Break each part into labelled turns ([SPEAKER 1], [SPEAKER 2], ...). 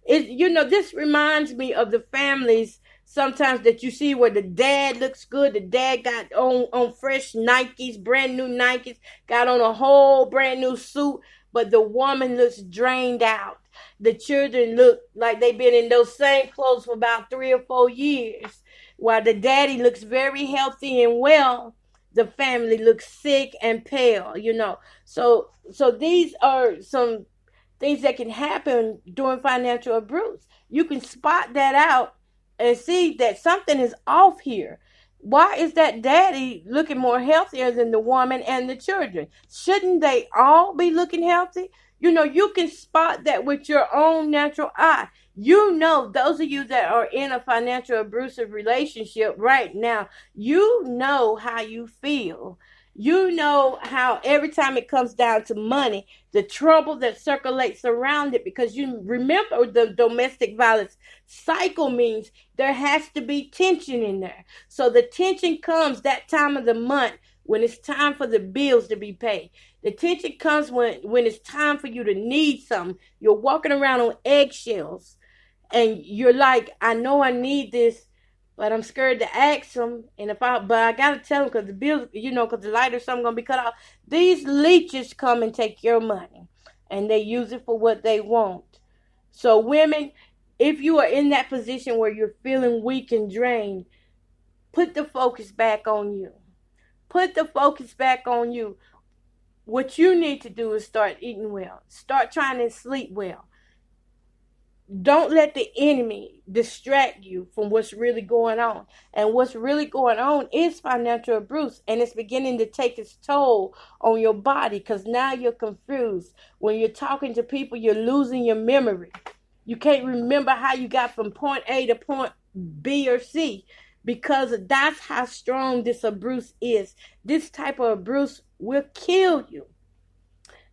[SPEAKER 1] This reminds me of the families sometimes that you see where the dad looks good. The dad got on fresh Nikes, brand new Nikes, got on a whole brand new suit, but the woman looks drained out. The children look like they've been in those same clothes for about 3 or 4 years. While the daddy looks very healthy and well, the family looks sick and pale. So these are some things that can happen during financial abuse. You can spot that out and see that something is off here. Why is that daddy looking more healthier than the woman and the children? Shouldn't they all be looking healthy? You can spot that with your own natural eye. Those of you that are in a financial abusive relationship right now, you know how you feel. You know how every time it comes down to money, the trouble that circulates around it, because you remember the domestic violence cycle means there has to be tension in there. So the tension comes that time of the month when it's time for the bills to be paid. The tension comes when it's time for you to need something. You're walking around on eggshells and you're like, I know I need this, but I'm scared to ask them. But I gotta tell them because the bills, because the light or something gonna be cut off. These leeches come and take your money, and they use it for what they want. So women, if you are in that position where you're feeling weak and drained, put the focus back on you. Put the focus back on you. What you need to do is start eating well. Start trying to sleep well. Don't let the enemy distract you from what's really going on. And what's really going on is financial abuse. And it's beginning to take its toll on your body because now you're confused. When you're talking to people, you're losing your memory. You can't remember how you got from point A to point B or C because that's how strong this abuse is. This type of abuse will kill you.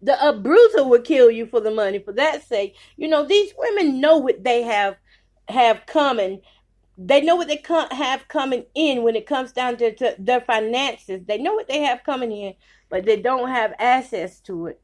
[SPEAKER 1] The abuser will kill you for the money. For that sake, these women know what they have coming. They know what they have coming in when it comes down to their finances. They know what they have coming in, but they don't have access to it.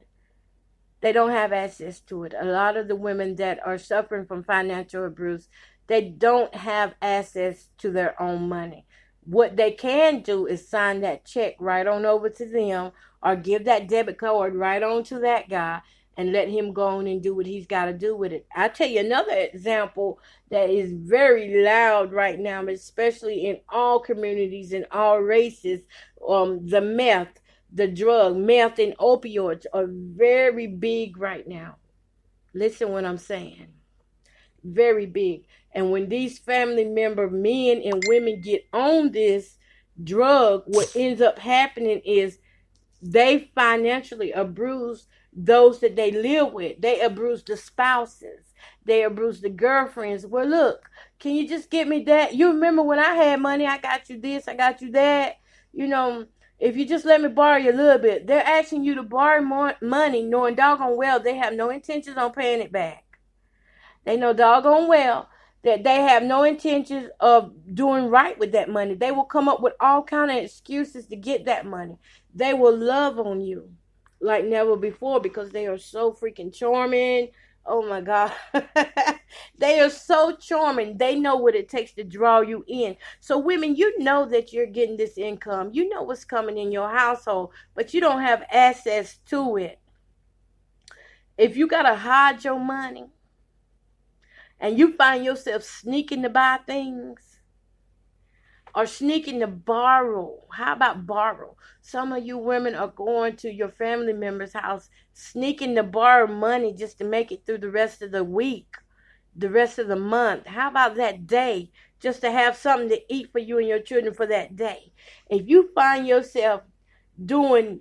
[SPEAKER 1] They don't have access to it. A lot of the women that are suffering from financial abuse, they don't have access to their own money. What they can do is sign that check right on over to them or give that debit card right on to that guy and let him go on and do what he's got to do with it. I'll tell you another example that is very loud right now, especially in all communities and all races. The meth and opioids are very big right now. Listen what I'm saying. Very big. And when these family member men and women get on this drug, what ends up happening is they financially abuse those that they live with. They abuse the spouses. They abuse the girlfriends. Well, look, can you just get me that? You remember when I had money, I got you this, I got you that. If you just let me borrow you a little bit. They're asking you to borrow more money, knowing doggone well they have no intentions on paying it back. They know doggone well that they have no intentions of doing right with that money. They will come up with all kind of excuses to get that money. They will love on you like never before because they are so freaking charming. Oh my God. They are so charming. They know what it takes to draw you in. So women, you know that you're getting this income. You know what's coming in your household, but you don't have access to it. If you got to hide your money, and you find yourself sneaking to buy things or sneaking to borrow. How about borrow? Some of you women are going to your family member's house, sneaking to borrow money just to make it through the rest of the week, the rest of the month. How about that day, just to have something to eat for you and your children for that day? If you find yourself doing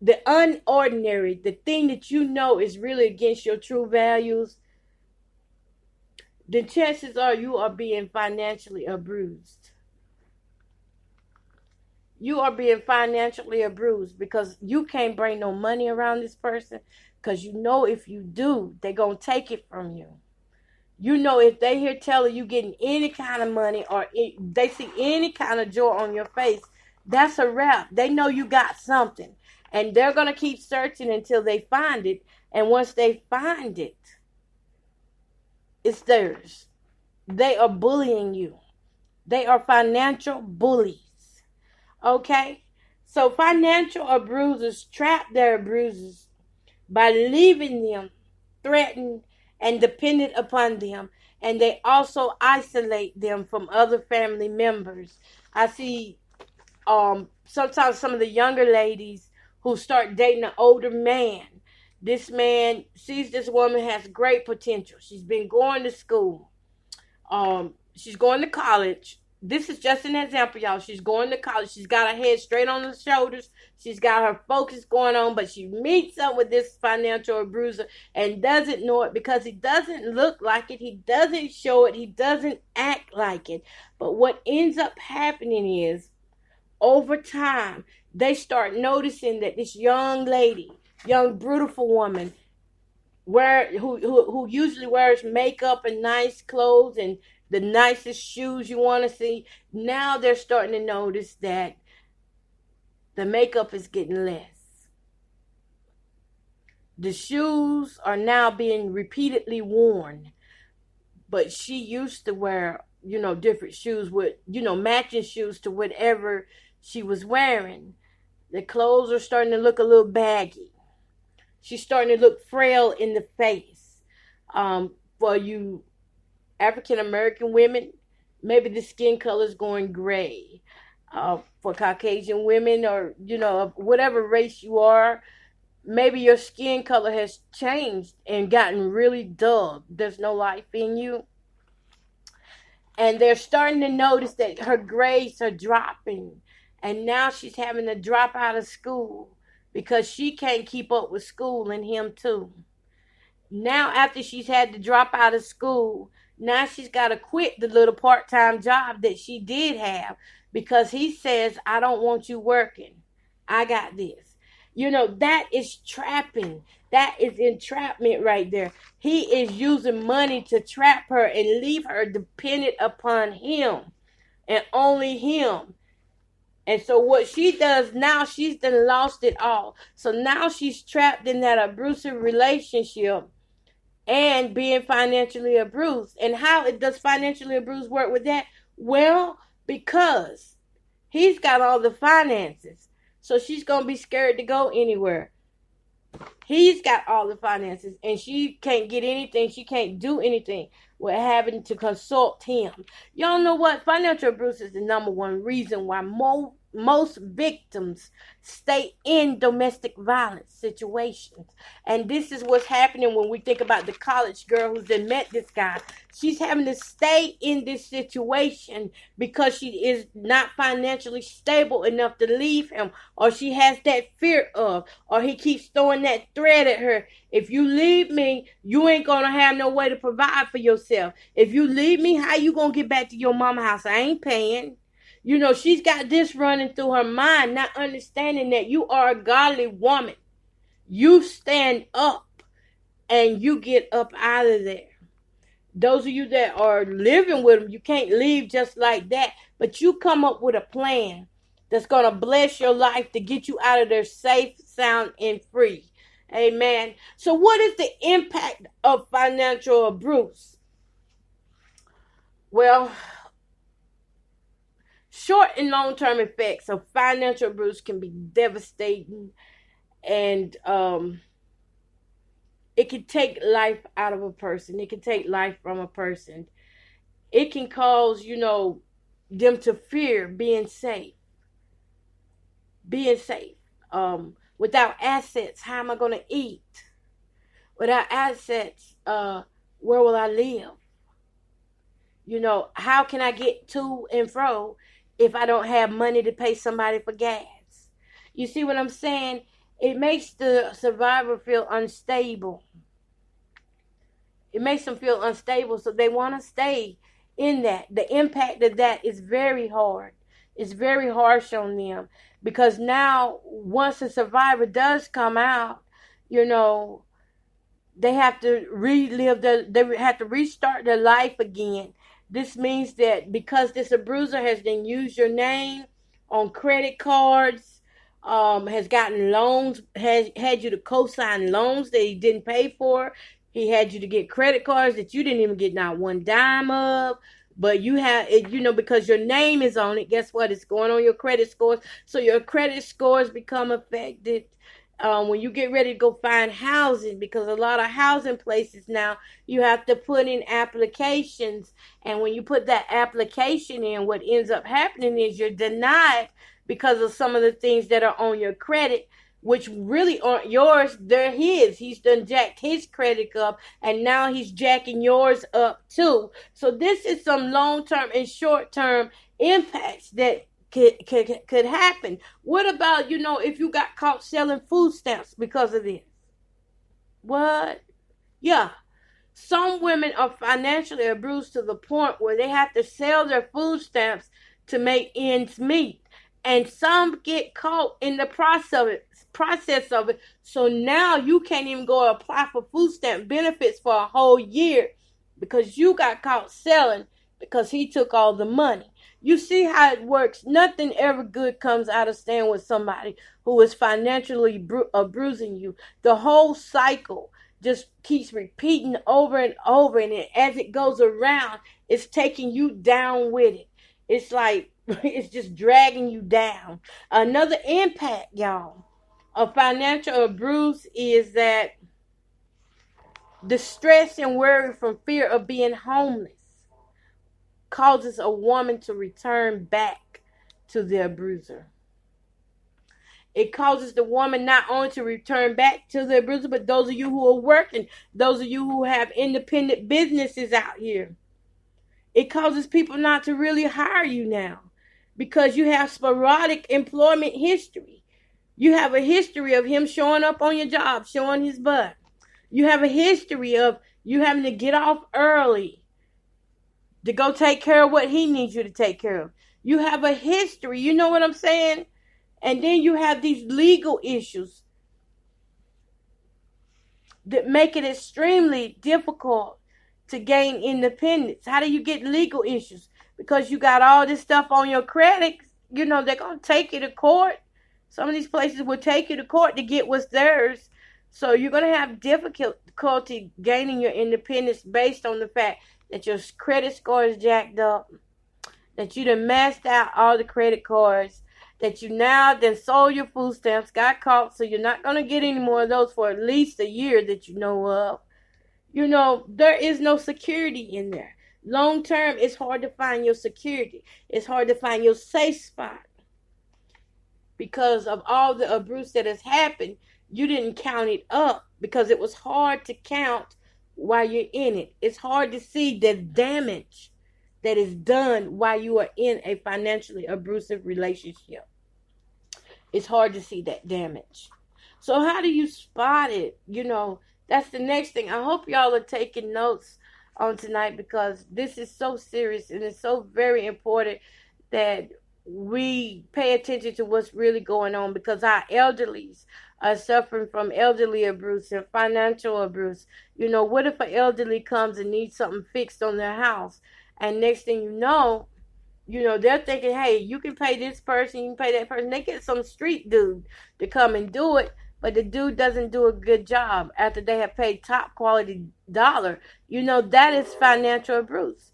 [SPEAKER 1] the unordinary, the thing that you know is really against your true values, the chances are you are being financially abused. You are being financially abused because you can't bring no money around this person because you know if you do, they're going to take it from you. You know if they hear telling you getting any kind of money or they see any kind of joy on your face, that's a wrap. They know you got something. And they're going to keep searching until they find it. And once they find it, It's theirs. They are bullying you. They are financial bullies. Okay? So financial abusers trap their abusers by leaving them threatened and dependent upon them. And they also isolate them from other family members. I see sometimes some of the younger ladies who start dating an older man. This man sees this woman has great potential. She's been going to school. She's going to college. This is just an example, y'all. She's going to college. She's got her head straight on her shoulders. She's got her focus going on, but she meets up with this financial abuser and doesn't know it because he doesn't look like it. He doesn't show it. He doesn't act like it. But what ends up happening is, over time, they start noticing that this young lady, young beautiful woman, who usually wears makeup and nice clothes and the nicest shoes you want to see, now they're starting to notice that the makeup is getting less. The shoes are now being repeatedly worn, but she used to wear, different shoes with, matching shoes to whatever she was wearing. The clothes are starting to look a little baggy. She's starting to look frail in the face. For you African American women, maybe the skin color is going gray. For Caucasian women, or whatever race you are, maybe your skin color has changed and gotten really dull. There's no life in you. And they're starting to notice that her grades are dropping. And now she's having to drop out of school because she can't keep up with school and him too. Now, after she's had to drop out of school, now she's got to quit the little part-time job that she did have because he says, I don't want you working. I got this. That is trapping. That is entrapment right there. He is using money to trap her and leave her dependent upon him and only him. And so what she does now, she's done lost it all. So now she's trapped in that abusive relationship and being financially abused. And how does financially abused work with that? Well, because he's got all the finances. So she's going to be scared to go anywhere. He's got all the finances and she can't get anything. She can't do anything with having to consult him. Y'all know what? Financial abuse is the number one reason why most victims stay in domestic violence situations. And this is what's happening when we think about the college girl who's then met this guy. She's having to stay in this situation because she is not financially stable enough to leave him, or she has that fear of, or he keeps throwing that threat at her. If you leave me, you ain't gonna have no way to provide for yourself. If you leave me, how you gonna get back to your mama house? I ain't paying. She's got this running through her mind, not understanding that you are a godly woman. You stand up and you get up out of there. Those of you that are living with them, you can't leave just like that. But you come up with a plan that's going to bless your life to get you out of there safe, sound, and free. Amen. So what is the impact of financial abuse? Well, short and long-term effects of financial abuse can be devastating, and it can take life out of a person. It can take life from a person. It can cause, them to fear being safe. Being safe. Without assets, how am I going to eat? Without assets, where will I live? How can I get to and fro if I don't have money to pay somebody for gas? You see what I'm saying? It makes the survivor feel unstable. It makes them feel unstable, so they want to stay in that. The impact of that is very hard. It's very harsh on them because now once a survivor does come out, they have to they have to restart their life again. This means that because this abuser has then used your name on credit cards, has gotten loans, has had you to co-sign loans that he didn't pay for, He had you to get credit cards that you didn't even get not one dime of. But you have it, because your name is on it. Guess what? It's going on your credit scores. So your credit scores become affected when you get ready to go find housing, because a lot of housing places now, you have to put in applications. And when you put that application in, what ends up happening is you're denied because of some of the things that are on your credit, which really aren't yours. They're his. He's done jacked his credit up, and now he's jacking yours up too. So this is some long-term and short-term impacts that could happen. What about, if you got caught selling food stamps because of this? What? Yeah. Some women are financially abused to the point where they have to sell their food stamps to make ends meet. And some get caught in the process of it. So now you can't even go apply for food stamp benefits for a whole year because you got caught selling because he took all the money. You see how it works. Nothing ever good comes out of staying with somebody who is financially abusing you. The whole cycle just keeps repeating over and over, and as it goes around, it's taking you down with it. It's like it's just dragging you down. Another impact, y'all, of financial abuse is that the stress and worry from fear of being homeless causes a woman to return back to the abuser. It causes the woman not only to return back to the abuser, but those of you who are working, those of you who have independent businesses out here, it causes people not to really hire you now because you have sporadic employment history. You have a history of him showing up on your job, showing his butt. You have a history of you having to get off early to go take care of what he needs you to take care of. You have a history, you know what I'm saying? And then you have these legal issues that make it extremely difficult to gain independence. How do you get legal issues? Because you got all this stuff on your credit. They're going to take you to court. Some of these places will take you to court to get what's theirs. So you're going to have difficulty gaining your independence based on the fact that your credit score is jacked up, that you done maxed out all the credit cards, that you now then sold your food stamps, got caught, so you're not going to get any more of those for at least a year that you know of. There is no security in there. Long term, it's hard to find your security. It's hard to find your safe spot. Because of all the abuse that has happened, you didn't count it up because it was hard to count while you're in it. It's hard to see the damage that is done while you are in a financially abusive relationship. It's hard to see that damage. So how do you spot it? That's the next thing. I hope y'all are taking notes on tonight because this is so serious and it's so very important that we pay attention to what's really going on because our elderlies are suffering from elderly abuse and financial abuse. What if an elderly comes and needs something fixed on their house? And next thing you know, they're thinking, hey, you can pay this person, you can pay that person. They get some street dude to come and do it, but the dude doesn't do a good job after they have paid top quality dollar. That is financial abuse.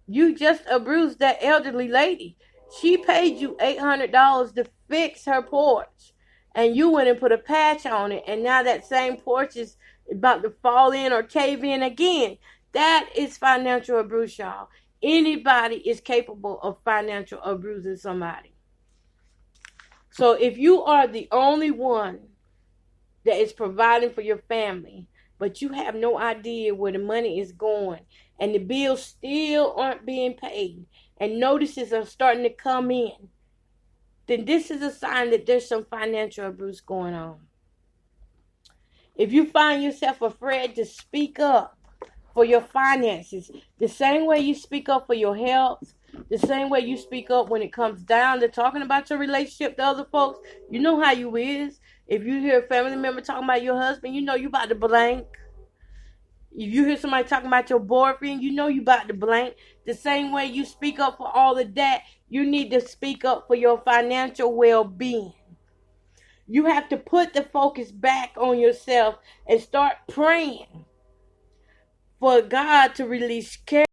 [SPEAKER 1] You just abused that elderly lady. She paid you $800 to fix her porch, and you went and put a patch on it, and now that same porch is about to fall in or cave in again. That is financial abuse, y'all. Anybody is capable of financial abusing somebody. So if you are the only one that is providing for your family, but you have no idea where the money is going, and the bills still aren't being paid, and notices are starting to come in, then this is a sign that there's some financial abuse going on. If you find yourself afraid to speak up for your finances, the same way you speak up for your health, the same way you speak up when it comes down to talking about your relationship to other folks, you know how you is. If you hear a family member talking about your husband, you know you about to blank. If you hear somebody talking about your boyfriend, you know you about to blank. The same way you speak up for all of that, you need to speak up for your financial well-being. You have to put the focus back on yourself and start praying for God to release care